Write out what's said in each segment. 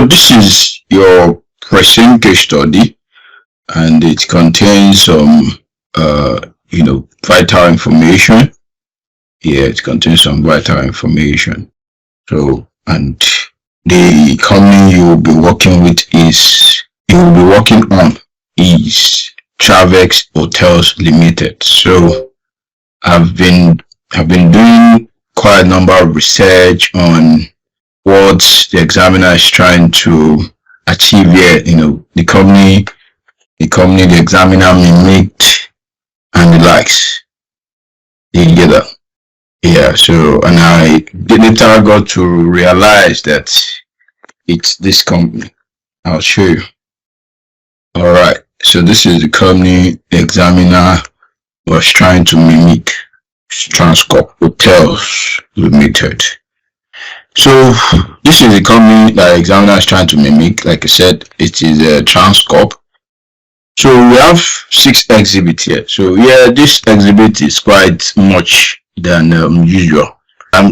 So this is your Preseen case study, and it contains some vital information. Yeah, it contains some vital information. So, and the company you will be working with is Travex Hotels Limited. So I've been doing quite a number of research on what the examiner is trying to achieve here. The company the examiner mimicked and the likes. You get that? Yeah, so, and I later got to realize that it's this company. I'll show you. Alright, so this is the company the examiner was trying to mimic. Transcorp Hotels Limited. So this is the company that the examiner is trying to mimic. Like I said, it is a Transcorp. So we have 6 exhibits here. So yeah, this exhibit is quite much than usual.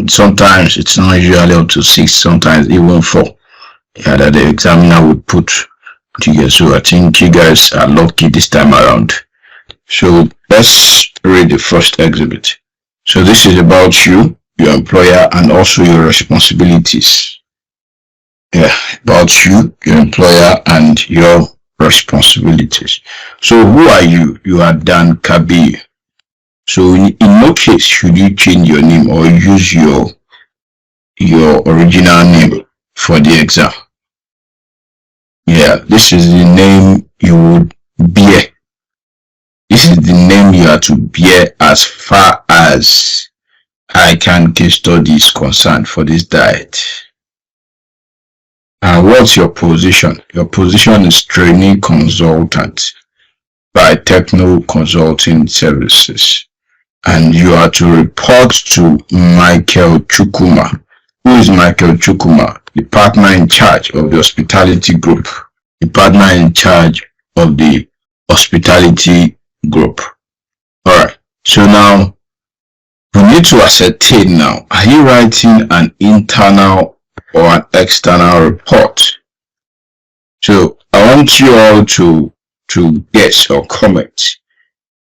Sometimes it's not usually up to 6, sometimes even 4. Yeah, that the examiner would put together. So I think you guys are lucky this time around. So let's read the first exhibit. So this is about you, your employer, and also your responsibilities. Yeah, about you, your employer, and your responsibilities. So who are you? You are Dan Kabi. So in no case should you change your name or use your original name for the exam. Yeah, this is the name you would bear. This is the name you are to bear as far as ICAN case study is concerned for this diet. And what's your position? Your position is trainee consultant by Techno Consulting Services. And you are to report to Michael Chukuma. Who is Michael Chukuma? The partner in charge of the hospitality group. The partner in charge of the hospitality group. Alright, so now we need to ascertain now, are you writing an internal or an external report? So I want you all to guess or comment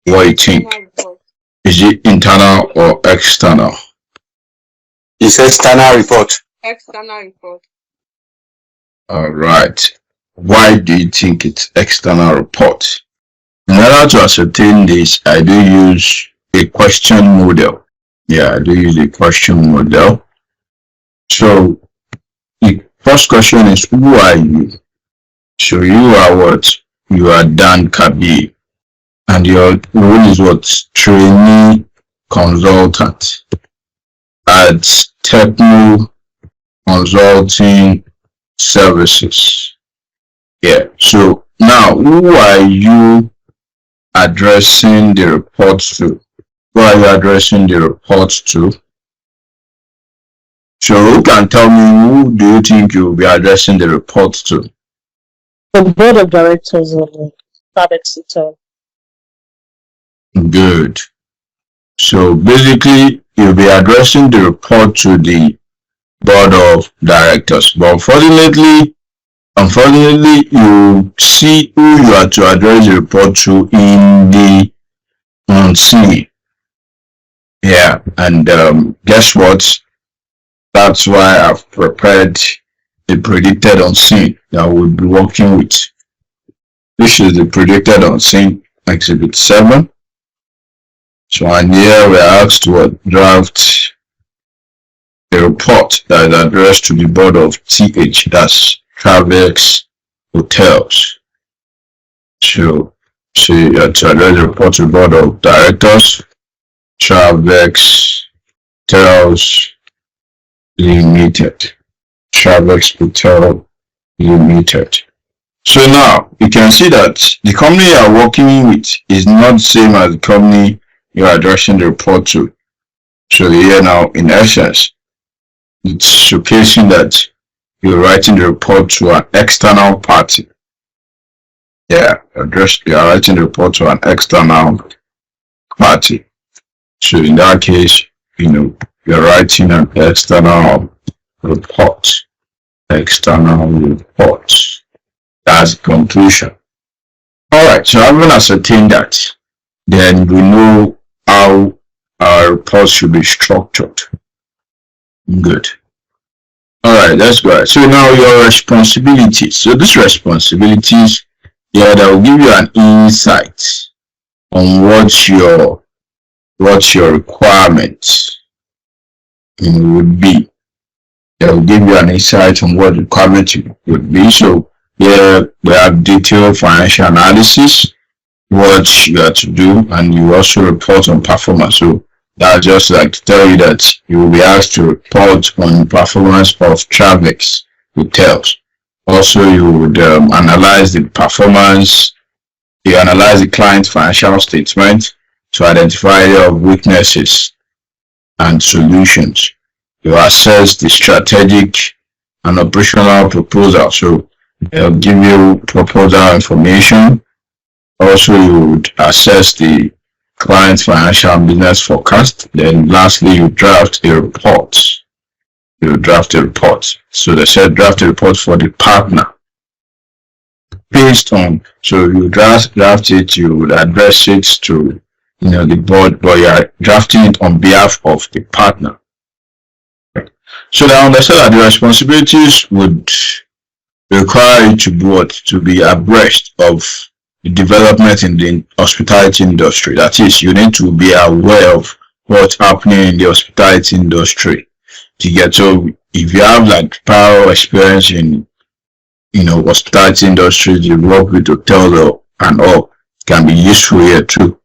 what you think. Is it internal or external? It's external report. External report. Alright, why do you think it's external report? In order to ascertain this, I do use a question model. Yeah, I do use a question model. So the first question is, who are you? So you are what? You are Dan Kabi. And your role is what? Trainee consultant at Techno Consulting Services. Yeah, so now who are you addressing the report to? Who are you addressing the report to? So who can tell me, who do you think you will be addressing the report to? The board of directors of the Travex Hotel. Good. So basically, you'll be addressing the report to the board of directors. But unfortunately, you see who you are to address the report to in the unseen. Yeah, and guess what? That's why I've prepared the predicted unseen that we'll be working with. This is the predicted unseen exhibit 7. So and here we're asked to draft a report that is addressed to the board of TH, that's Travex Hotels. So you have to address the report to the board of directors, Travex Hotels Limited. Travex Hotel Limited. So now you can see that the company you are working with is not the same as the company you are addressing the report to. So here now, in essence, it's showcasing that you're writing the report to an external party. Yeah, you are writing the report to an external party. So in that case, you're writing an external report. external reports. That's the conclusion. Alright, so having ascertained that, then we know how our reports should be structured. Good. Alright, let's go ahead. So now your responsibilities. So these responsibilities, yeah, that will give you an insight on what your requirements would be. It will give you an insight on what the requirement would be. So yeah, we have detailed financial analysis, what you have to do, and you also report on performance. So that's just like to tell you that you will be asked to report on performance of Travex hotels. Also, you would analyze the performance. You analyze the client's financial statement to identify area of weaknesses and solutions. You assess the strategic and operational proposal. So they'll give you proposal information. Also, you would assess the client's financial and business forecast. Then lastly, you draft a report. You draft a report. So they said draft a report for the partner. Based on, so you draft it, you would address it to the board, but you are drafting it on behalf of the partner. So they understand that the responsibilities would require you to be abreast of the development in the hospitality industry. That is, you need to be aware of what's happening in the hospitality industry. So if you have like prior experience in hospitality industry, you work with hotels and all, can be useful here too.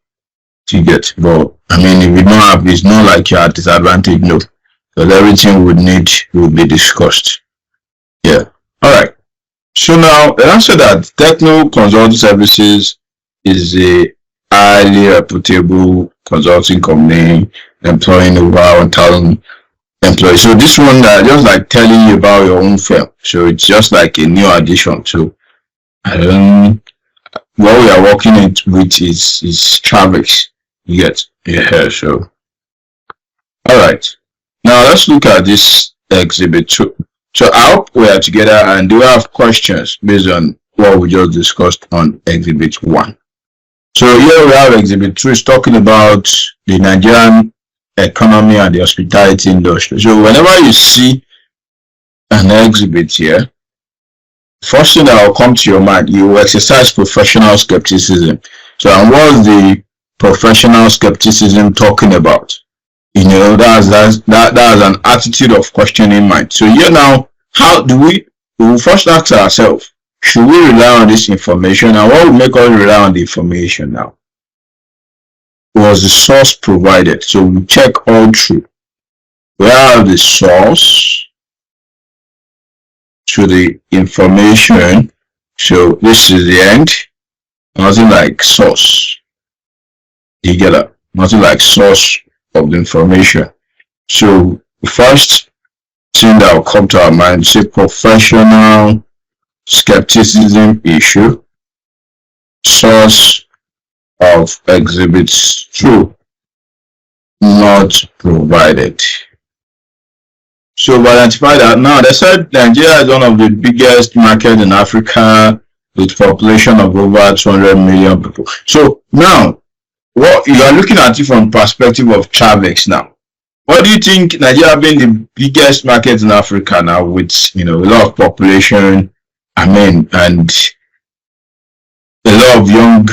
But I mean, if you don't have, it's not like you're at disadvantage, no. Because everything will be discussed. Yeah. Alright. So now the answer that Techno Consulting Services is a highly reputable consulting company employing over 1,000 employees. So this one just like telling you about your own firm. So it's just like a new addition. So what we are working with is Travex. You get here. So alright. Now let's look at this exhibit 2. So I hope we are together and do have questions based on what we just discussed on exhibit 1. So here we have exhibit 2 is talking about the Nigerian economy and the hospitality industry. So whenever you see an exhibit here, first thing that will come to your mind, you will exercise professional skepticism. So and what's the professional skepticism talking about? That's an attitude of questioning mind. So here now, how do we will first ask ourselves, should we rely on this information, and what will make us rely on the information now? Was the source provided? So we check all through. We have the source to the information. So this is the end. Nothing like source. You get that? Nothing like source of the information. So the first thing that will come to our mind, say professional skepticism issue, source of exhibits 2 not provided. So we identify that. Now they said Nigeria is one of the biggest markets in Africa with population of over 200 million people. So now what you are looking at it from perspective of Travex now. What do you think Nigeria being the biggest market in Africa now with a lot of population, and a lot of young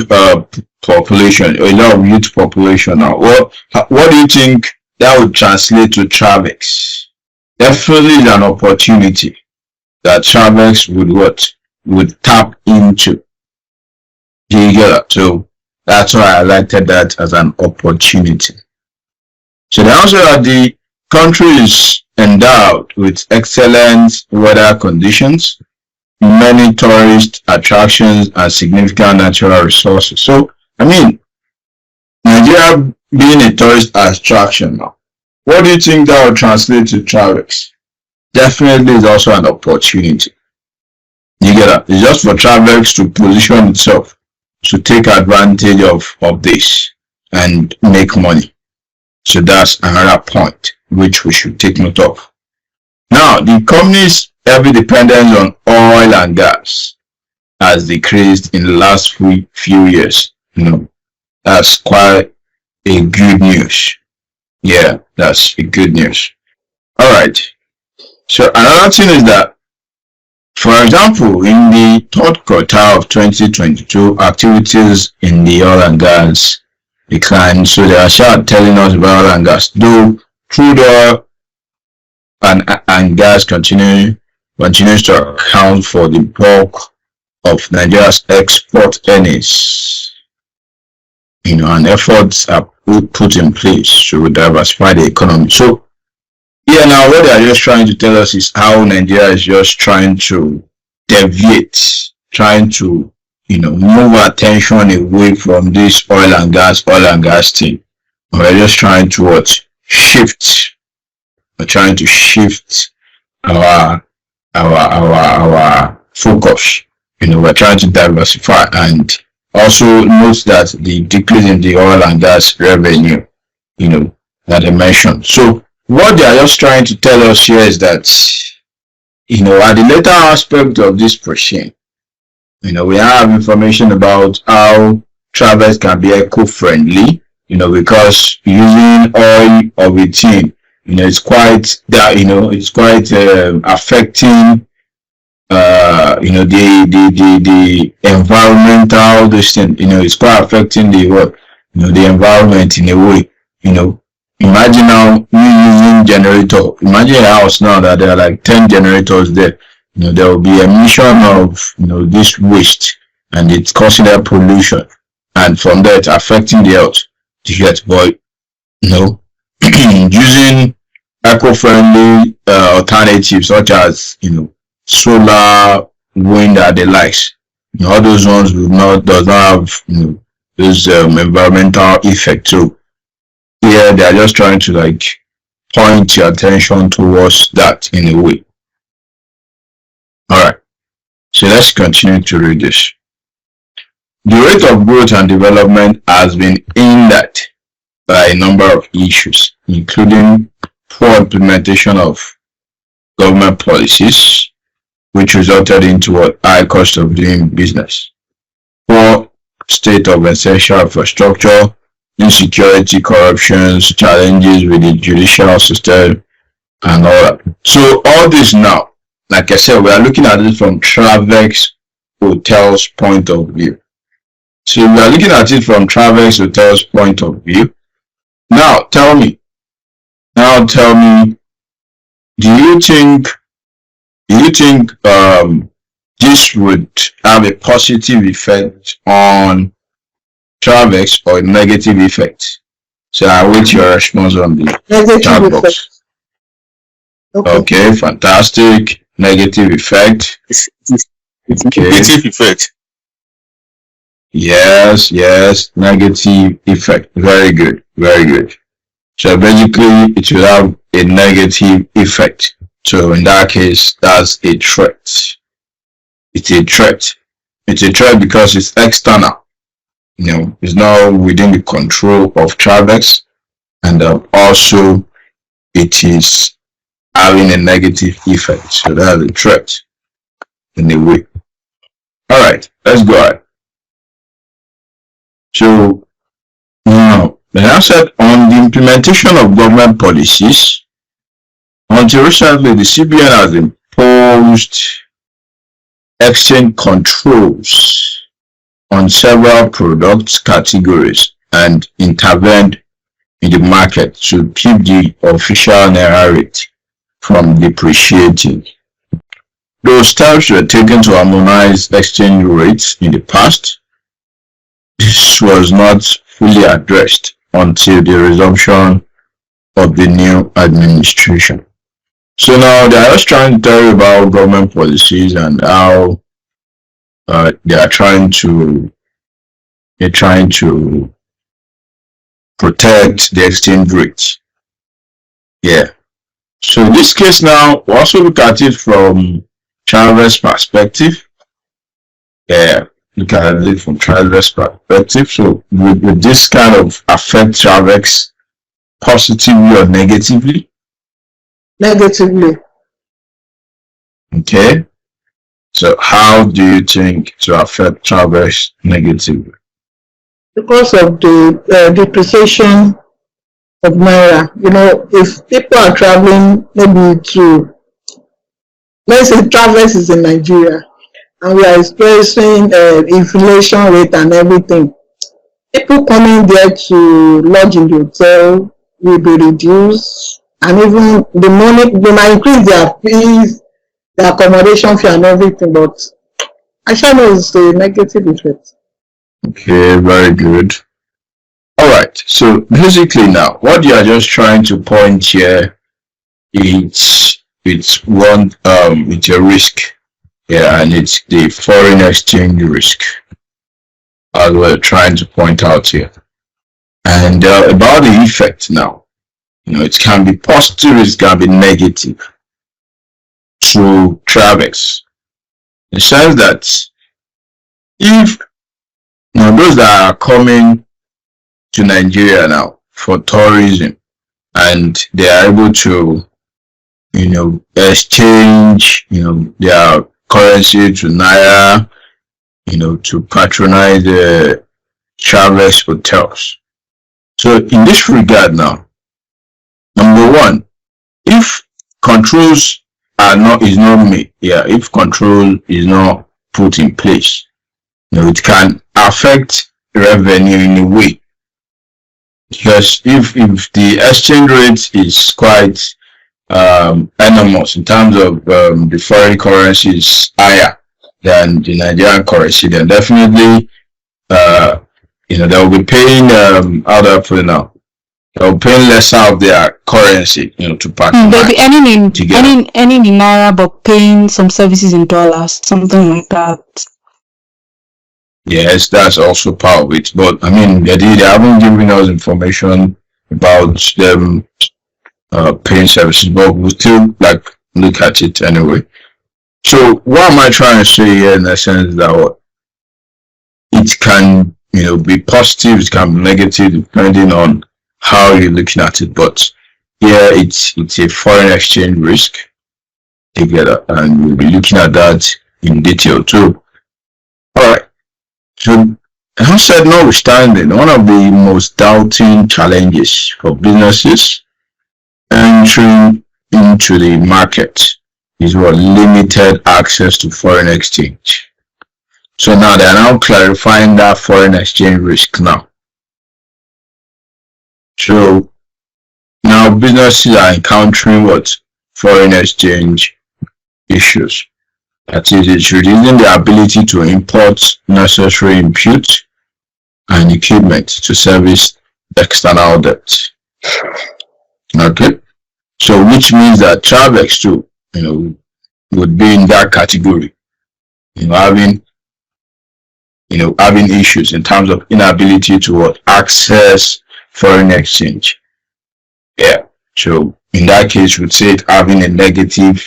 population, a lot of youth population now. What do you think that would translate to Travex? Definitely an opportunity that Travex would tap into. Do you get that? So that's why I highlighted that as an opportunity. So the answer that the country is endowed with excellent weather conditions, many tourist attractions, and significant natural resources. So, I mean, Nigeria being a tourist attraction now, what do you think that will translate to Travex? Definitely is also an opportunity. You get that? It's just for Travex to position itself to take advantage of this and make money. So that's another point which we should take note of. Now, the company's heavy dependence on oil and gas has decreased in the last few years. That's quite a good news. Yeah, that's a good news. All right. So another thing is that, for example, in the third quarter of 2022, activities in the oil and gas declined. So they are telling us about oil and gas, though crude oil and gas continues to account for the bulk of Nigeria's export earnings. And efforts are put in place to diversify the economy. So yeah, now what they are just trying to tell us is how Nigeria is just trying to deviate, trying to move attention away from this oil and gas thing. We're just trying to shift. We're trying to shift our focus. We're trying to diversify, and also note that the decrease in the oil and gas revenue, that I mentioned. So what they are just trying to tell us here is that, at the later aspect of this Preseen, we have information about how Travex can be eco-friendly, because using oil or routine, it's quite that, it's quite affecting, the environmental, this thing, it's quite affecting the environment in a way, Imagine now you using generator. Imagine a house now that there are like 10 generators there. There will be emission of this waste, and it's causing air pollution, and from there it's affecting the health. But using eco-friendly alternatives such as solar, wind, and the likes. All those ones does not have those environmental effect too. Here they are just trying to point your attention towards that in a way. Alright, so let's continue to read this. The rate of growth and development has been hindered by a number of issues, including poor implementation of government policies, which resulted into a high cost of doing business, poor state of essential infrastructure, insecurity, corruptions, challenges with the judicial system, and all that. So all this now, like I said, we are looking at it from Travex Hotels' point of view. So we are looking at it from Travex Hotels' point of view. Now tell me, do you think this would have a positive effect on Travex or a negative effect? So I wait your response on the chat box. Okay, fantastic. Negative effect. It's Okay. negative effect. Yes, negative effect. Very good. So basically it will have a negative effect. So in that case, that's a threat. It's a threat because it's external. It's not within the control of Travex, and also it is having a negative effect. So that's a threat in a way. Alright, let's go ahead. So now, when I said on the implementation of government policies, until recently the CBN has imposed exchange controls on several product categories and intervened in the market to keep the official naira rate from depreciating. Those steps were taken to harmonize exchange rates in the past. This was not fully addressed until the resumption of the new administration. So now they are just trying to tell you about government policies and how they're trying to protect the exchange rates. Yeah. So in this case now, we also look at it from Travex perspective. Yeah. Look at it from Travex perspective. So would this kind of affect Travex positively or negatively? Negatively. Okay. So how do you think to affect Travex negatively? Because of the depreciation of naira. If people are traveling maybe to, let's say Travex is in Nigeria, and we are experiencing inflation rate and everything, people coming there to lodge in the hotel will be reduced, and even the money, they might increase their fees, their accommodation fee and everything, but I shall know it's a negative effect. Okay, very good. All right. So basically now, what you are just trying to point here is it's a risk. Yeah, and it's the foreign exchange risk as we're trying to point out here. And about the effect now, it can be positive, it can be negative to Travex. In the sense that if those that are coming to Nigeria now for tourism and they are able to exchange their currency to naira, to patronize the Travex hotels. So in this regard now, number one, if controls is not made, if control is not put in place, it can affect revenue in a way. Because if the exchange rate is quite enormous in terms of the foreign currency is higher than the Nigerian currency, then definitely they will be paying how do I put it now? They will pay lesser of their currency, to patronize. They'll be earning in naira but paying some services in dollars, something like that. Yes, that's also part of it. But I mean, they haven't given us information about them paying services, but we'll still look at it anyway. So what am I trying to say here in the sense that it can be positive, it can be negative depending on how you're looking at it. But here it's a foreign exchange risk together, and we'll be looking at that in detail too. All right. So I said, notwithstanding, one of the most doubting challenges for businesses entering into the market is limited access to foreign exchange. So now they are now clarifying that foreign exchange risk now. So now businesses are encountering foreign exchange issues. That is, it's reducing the ability to import necessary inputs and equipment to service external debt. Okay, so which means that Travex too, would be in that category. Having issues in terms of inability to access foreign exchange. Yeah. So in that case, we would say it having a negative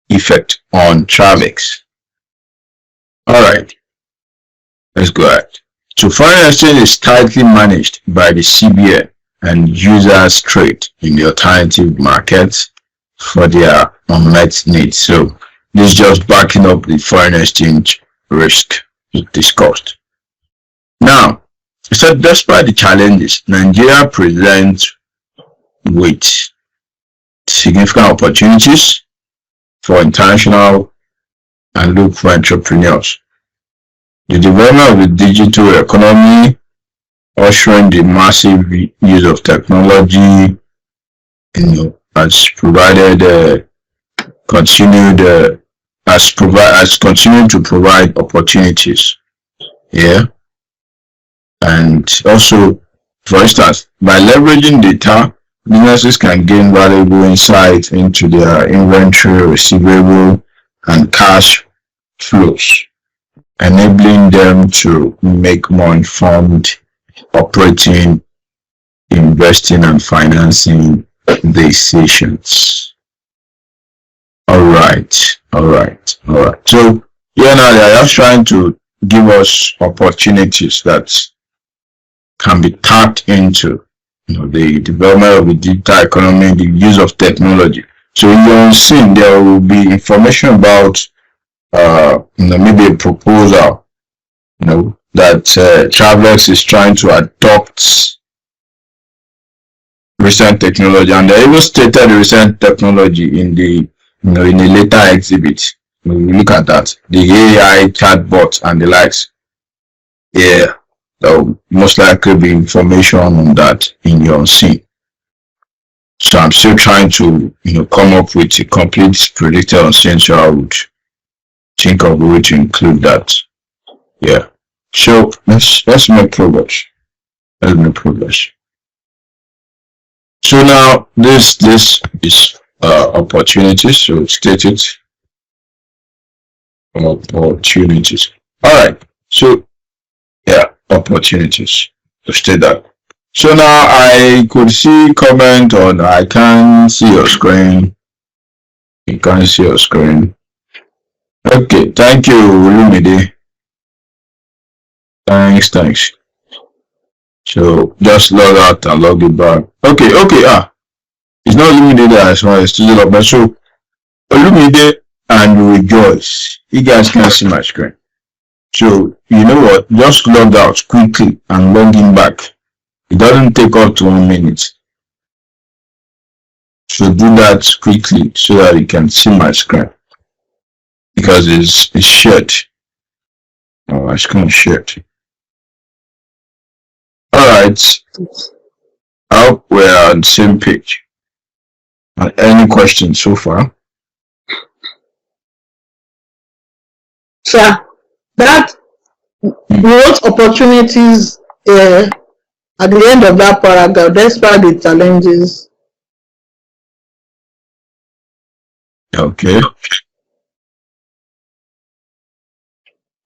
effect on Travex. All right, let's go ahead. So foreign exchange is tightly managed by the CBN and users trade in the alternative markets for their unmet needs. So this is just backing up the foreign exchange risk we discussed. Now, so despite the challenges, Nigeria presents with significant opportunities for international and local entrepreneurs. The development of the digital economy, ushering the massive use of technology, has provided has continued to provide opportunities. Yeah, and also, for instance, by leveraging data, businesses can gain valuable insight into their inventory, receivable, and cash flows, enabling them to make more informed operating, investing, and financing decisions. All right. So now they are just trying to give us opportunities that can be tapped into. The development of the digital economy, the use of technology. So in your scene, there will be information about maybe a proposal, that Travex is trying to adopt recent technology, and they even stated the recent technology in the in a later exhibit. When you look at that, the AI chatbot and the likes. Yeah, there will most likely be information on that in your scene. So I'm still trying to come up with a complete predictor on scene, so I would think of a way to include that. Yeah. So let's make progress. Let's make progress. So now this is opportunities. So state it. Opportunities. All right. So yeah, opportunities. So state that. So now I could see comment on. I can see your screen. You can see your screen. Okay. Thank you, Lumide. Thanks. So just log out and log it back. Okay. It's not Lumide that as well. It's still up. But so Lumide and Rejoice. You guys can see my screen. So you know what? Just log out quickly and log in back. It doesn't take up to 1 minute. So do that quickly so that you can see my screen. Because it's shared. Oh, my screen is shared. Alright. I hope we're on the same page. Any questions so far? Sir, that what opportunities at the end of that paragraph, despite the challenges. Okay.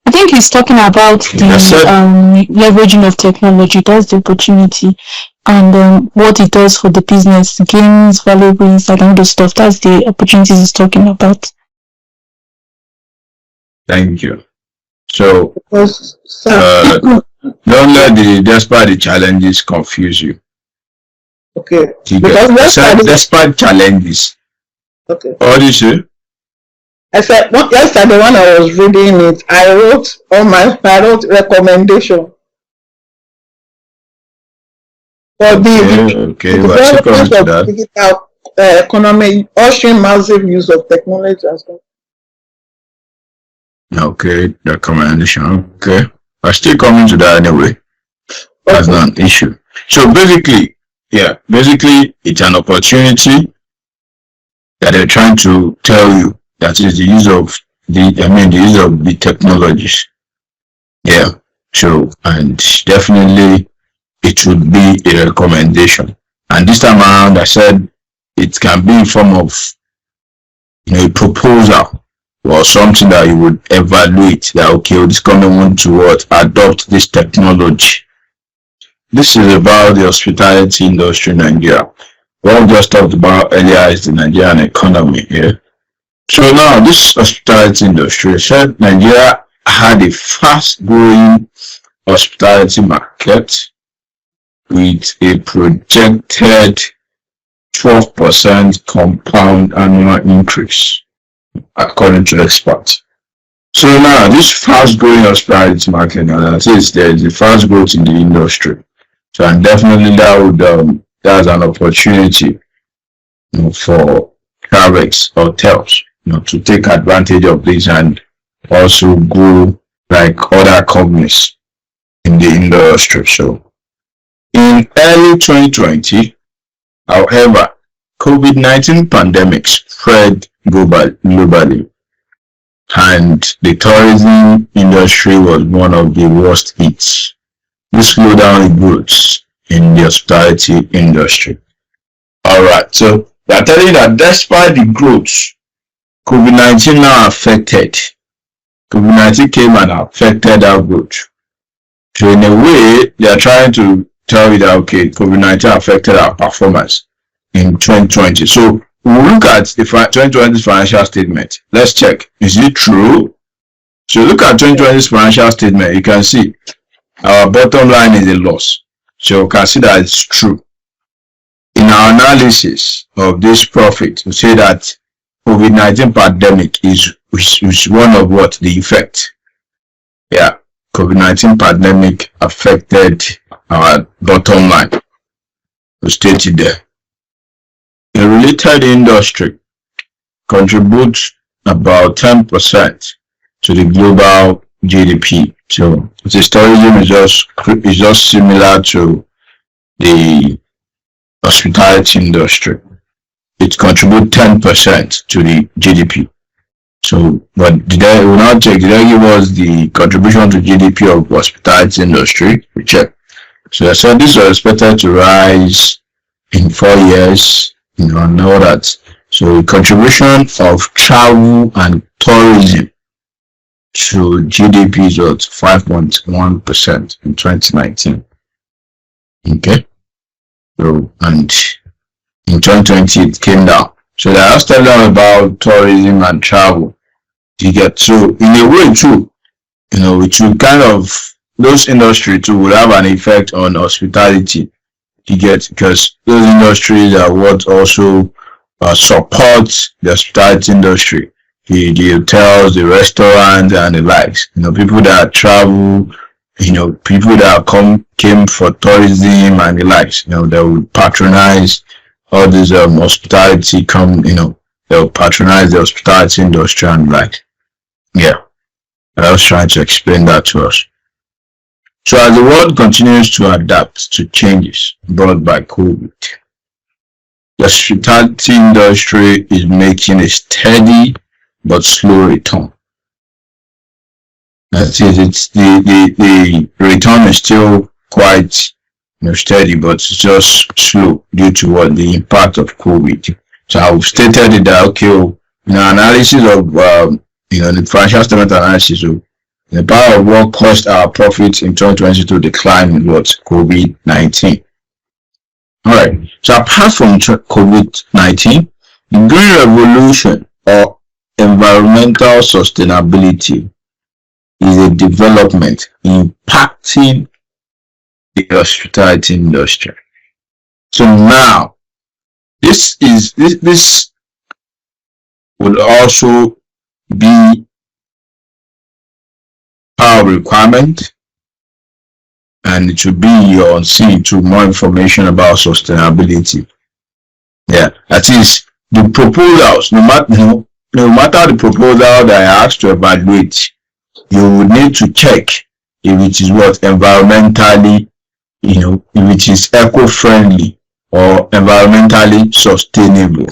I think he's talking about the leveraging of technology. That's the opportunity, and what it does for the business, gains, valuable insight, and all those stuff. That's the opportunities he's talking about. Thank you. So Sir, don't let despite the challenges confuse you. okay. Because despite challenges. Okay. What do you say? I said yesterday when I was reading it, I wrote recommendation for the development of digital economy, ushering massive use of technology as well. Okay, recommendation. Okay, I'm still coming to that anyway. That's not an issue. So basically, it's an opportunity that they're trying to tell you. That is the use of the technologies. Yeah. So, and definitely it would be a recommendation. And this time around, I said it can be in form of a proposal or something that you would evaluate that this company want to adopt this technology. This is about the hospitality industry in Nigeria. What we just talked about earlier is the Nigerian economy here. So now this hospitality industry said Nigeria had a fast growing hospitality market with a projected 12% compound annual increase according to experts. So now this fast growing hospitality market, now that is there is a fast growth in the industry. So and definitely that's an opportunity for Travex hotels to take advantage of this and also grow like other companies in the industry. So in early 2020, however, COVID-19 pandemic spread globally, and the tourism industry was one of the worst hits. This slowed down the growth in the hospitality industry. Alright, so they are telling you that despite the growth, COVID-19 now affected. COVID-19 came and affected our growth. So in a way, they are trying to tell you that COVID-19 affected our performance in 2020. So we'll look at the 2020 financial statement. Let's check. Is it true? So look at 2020's financial statement. You can see our bottom line is a loss. So you can see that it's true. in our analysis of this profit, we say that COVID-19 pandemic is one of what the effect. Yeah, COVID-19 pandemic affected our bottom line. We stated there. A related industry contributes about 10% to the global GDP. So the tourism is just similar to the hospitality industry. It contributes 10% to the GDP. So, but did they give us the contribution to GDP of hospitality industry? We check. So I said this was expected to rise in 4 years, and all that. So the contribution of travel and tourism to GDP is at 5.1% in 2019. Okay. So, and in 2020 it came down. So I was telling them about tourism and travel. You get, so in a way too, it will kind of, those industries too will have an effect on hospitality. You get, because those industries are what also support the hospitality industry, the hotels, the restaurants, and the likes. People that travel, people that came for tourism and the likes. They will patronize all these hospitality. They'll patronize the hospitality industry and the likes. Yeah, I was trying to explain that to us. So as the world continues to adapt to changes brought by COVID, the hospitality industry is making a steady but slow return. That is, it's the return is still quite steady, but it's just slow due to what the impact of COVID. So I've stated it that analysis of the financial statement analysis of the power of what caused our profits in 2020 to decline with what COVID-19. Alright, so apart from COVID-19, the green revolution or environmental sustainability is a development impacting the hospitality industry. So now, this will also be our requirement, and it should be on seeing to more information about sustainability. Yeah, that is the proposals. No matter the proposal that I asked to evaluate, you will need to check if it is what environmentally, if it is eco-friendly or environmentally sustainable.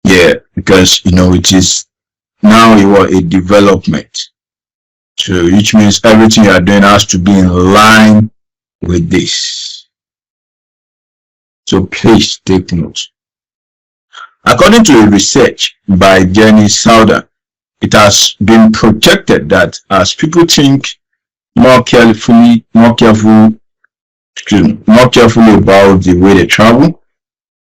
Yeah, because it is now a development. So which means everything you are doing has to be in line with this. So please take note. According to a research by Jenny Soudan, it has been projected that as people think more carefully about the way they travel,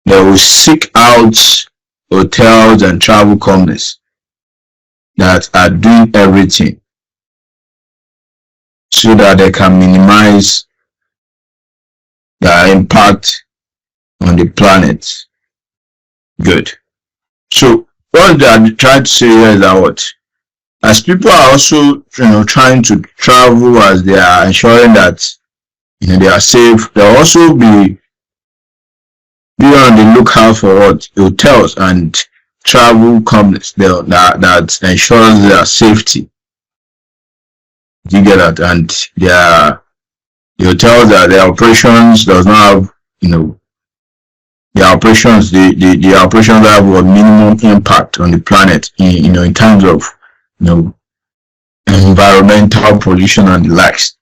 they will seek out hotels and travel companies that are doing everything so that they can minimize the impact on the planet. Good. So what they are trying to say here is that as people are also trying to travel, as they are ensuring that they are safe, they'll also be on the lookout for hotels and travel companies that ensures their safety. You get that? And the hotels that their operations does not have the operations have a minimum impact on the planet in terms of environmental pollution and the likes.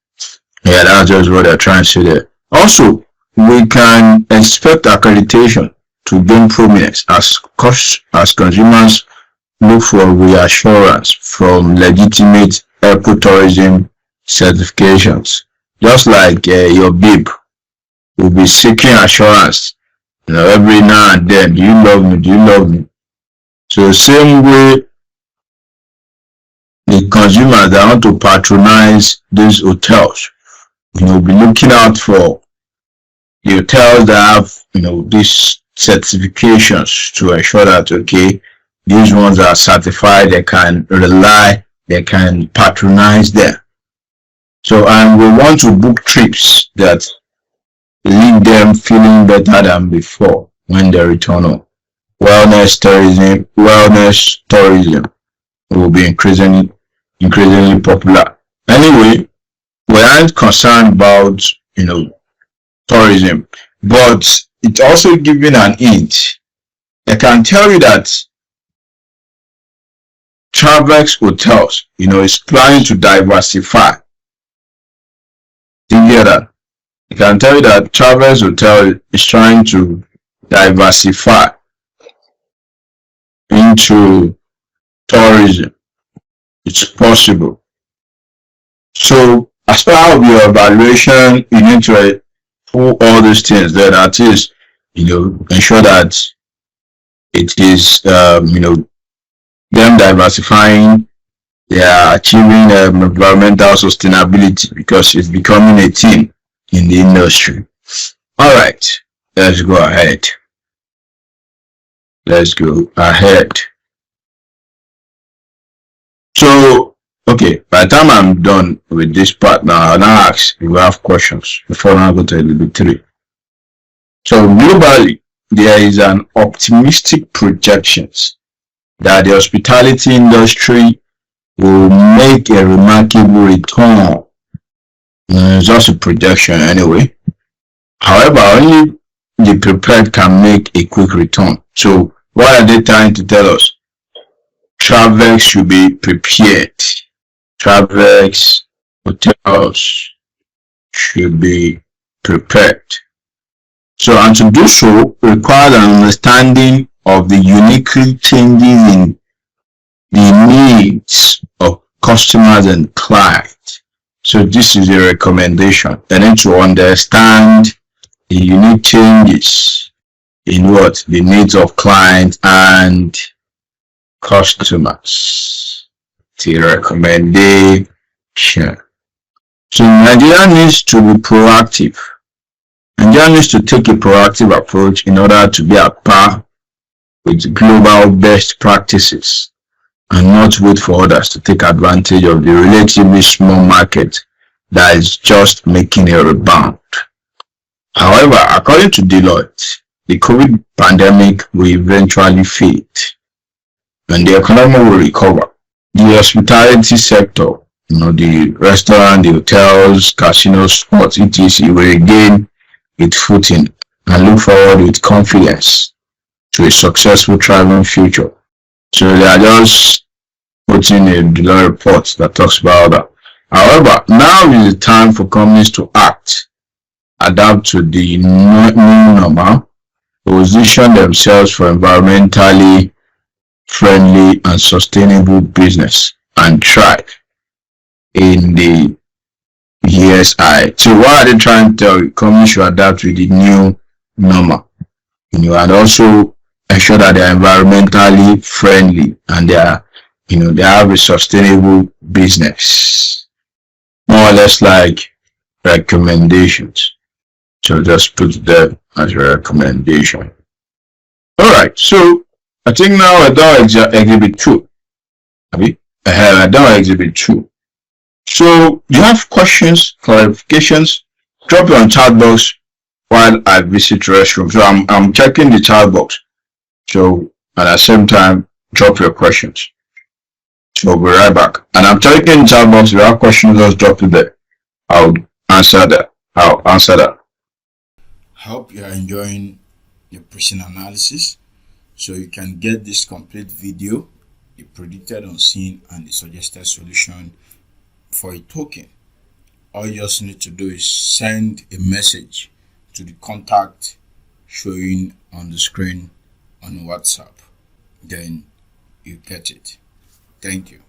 Yeah, that's just what they're trying to say there. Also, we can expect accreditation to gain prominence as consumers look for reassurance from legitimate ecotourism certifications. Just like your babe will be seeking assurance every now and then. Do you love me? Do you love me? So same way, the consumers that want to patronize these hotels, be looking out for the hotels that have these certifications to ensure that, okay, these ones are certified, they can rely, they can patronize them. So, and we want to book trips that leave them feeling better than before when they return home. Wellness tourism will be increasingly popular. Anyway, we aren't concerned about tourism, but it's also giving an hint. I can tell you that Travex Hotels, is planning to diversify. Do you hear that? I can tell you that Travex Hotel is trying to diversify into tourism. It's possible. So, as part of your evaluation, you need to put all these things there. That is, ensure that it is, them diversifying, they are achieving environmental sustainability, because it's becoming a theme in the industry. All right, let's go ahead. So, okay, by the time I'm done with this part now, I'll now ask if you have questions before I go to level 3. So, globally, there is an optimistic projections that the hospitality industry will make a remarkable return. It's just a projection anyway. However, only the prepared can make a quick return. So, what are they trying to tell us? Travex should be prepared. Travex hotels should be prepared. So, and to do so requires an understanding of the uniquely changes in the needs of customers and clients. So this is a recommendation. They need to understand the unique changes in the needs of clients and customers. The recommendation. So Nigeria needs to be proactive. Nigeria needs to take a proactive approach in order to be at par with global best practices and not wait for others to take advantage of the relatively small market that is just making a rebound. However, according to Deloitte, the COVID pandemic will eventually fade and the economy will recover. The hospitality sector, the restaurant, the hotels, casinos, sports, etc. will regain its footing and look forward with confidence to a successful traveling future. So they are just putting a Deloitte report that talks about that. However, now is the time for companies to act, adapt to the new normal, position themselves for environmentally friendly and sustainable business, and thrive in the years ahead. So what are they trying to tell you? Companies should adapt with the new normal, and also ensure that they are environmentally friendly and they are, they have a sustainable business. More or less like recommendations. So just put that as a recommendation. Alright, so I think now I done exhibit 2. I done exhibit 2. So do you have questions, clarifications? Drop it on chat box while I visit restroom. So I'm checking the chat box. So at the same time, drop your questions. So we'll be right back. And I'm checking the chat box. If you have questions, just drop it there. I'll answer that. Hope you are enjoying the Preseen analysis. So you can get this complete video, the predicted unseen and the suggested solution for a token. All you just need to do is send a message to the contact showing on the screen on WhatsApp. Then you get it. Thank you.